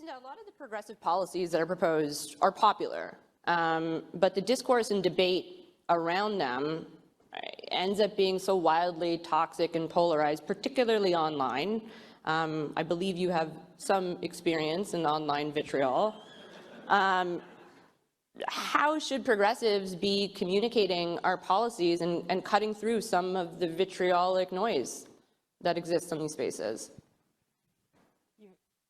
Jacinda, a lot of the progressive policies that are proposed are popular, but the discourse and debate around them ends up being so wildly toxic and polarized, particularly online. I believe you have some experience in online vitriol. How should progressives be communicating our policies and cutting through some of the vitriolic noise that exists in these spaces?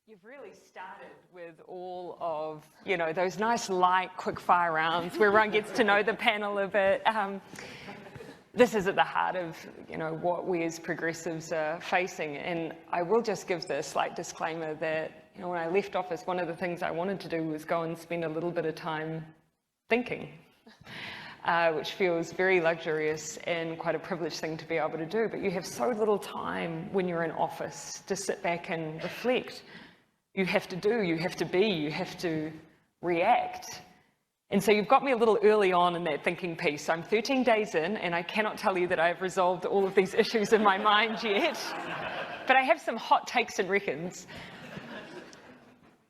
You've really started with all of, those nice light, quick fire rounds where everyone gets to know the panel a bit. This is at the heart of, what we as progressives are facing. And I will just give the slight disclaimer that, when I left office, one of the things I wanted to do was go and spend a little bit of time thinking, which feels very luxurious and quite a privileged thing to be able to do. But you have so little time when you're in office to sit back and reflect. You have to do, you have to be, you have to react. And so you've got me a little early on in that thinking piece. I'm 13 days in, and I cannot tell you that I've resolved all of these issues in my mind yet. But I have some hot takes and reckons.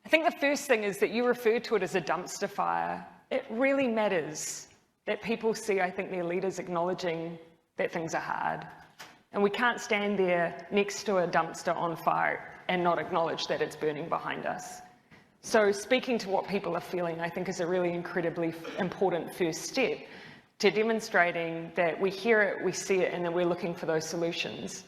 I think the first thing is that you referred to it as a dumpster fire. It really matters that people see, I think, their leaders acknowledging that things are hard. And we can't stand there next to a dumpster on fire and not acknowledge that it's burning behind us. So speaking to what people are feeling, I think, is a really incredibly important first step to demonstrating that we hear it, we see it, and that we're looking for those solutions.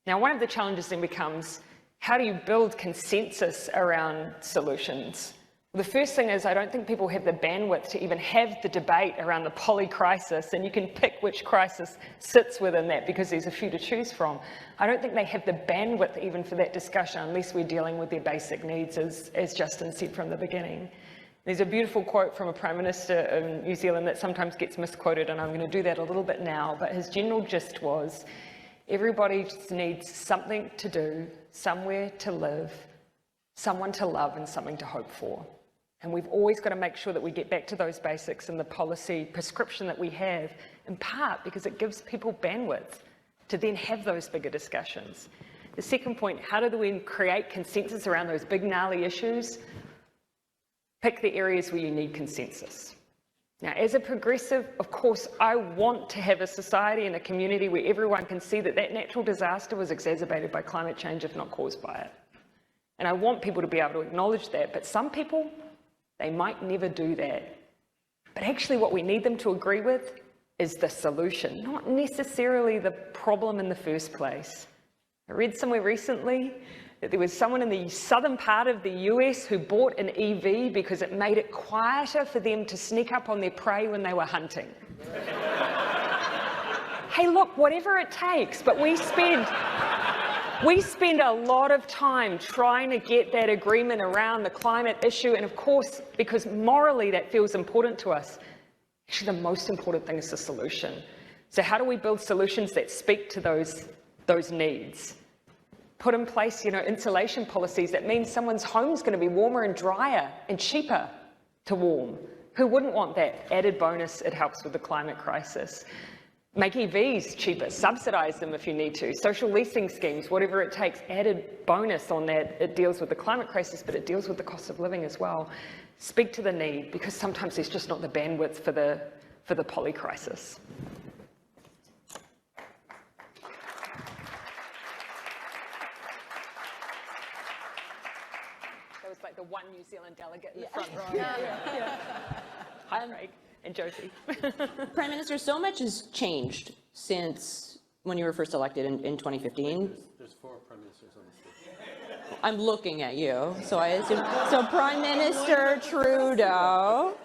Now, one of the challenges then becomes, how do you build consensus around solutions? The first thing is, I don't think people have the bandwidth to even have the debate around the poly crisis, and you can pick which crisis sits within that because there's a few to choose from. I don't think they have the bandwidth even for that discussion unless we're dealing with their basic needs, as Justin said from the beginning. There's a beautiful quote from a Prime Minister in New Zealand that sometimes gets misquoted, and I'm going to do that a little bit now, but his general gist was, everybody just needs something to do, somewhere to live, someone to love, and something to hope for. And we've always got to make sure that we get back to those basics in the policy prescription that we have, in part because it gives people bandwidth to then have those bigger discussions. The second point, how do we create consensus around those big gnarly issues? Pick the areas where you need consensus. Now, as a progressive, of course, I want to have a society and a community where everyone can see that that natural disaster was exacerbated by climate change, if not caused by it. And I want people to be able to acknowledge that, but some people, they might never do that. But actually what we need them to agree with is the solution, not necessarily the problem in the first place. I read somewhere recently that there was someone in the southern part of the US who bought an EV because it made it quieter for them to sneak up on their prey when they were hunting. Hey, look, whatever it takes, but we spend a lot of time trying to get that agreement around the climate issue, and of course, because morally that feels important to us, actually the most important thing is the solution. So how do we build solutions that speak to those needs? Put in place, insulation policies that mean someone's home's going to be warmer and drier and cheaper to warm. Who wouldn't want that added bonus? It helps with the climate crisis. Make EVs cheaper, subsidise them if you need to, social leasing schemes, whatever it takes, added bonus on that. It deals with the climate crisis, but it deals with the cost of living as well. Speak to the need, because sometimes there's just not the bandwidth for the poly crisis. That was like the one New Zealand delegate in the front row. Hi, Craig. And Josie. Prime Minister, so much has changed since when you were first elected in 2015. There's 4 Prime Ministers on the stage. I'm looking at you, so I assume. So Prime Minister Trudeau.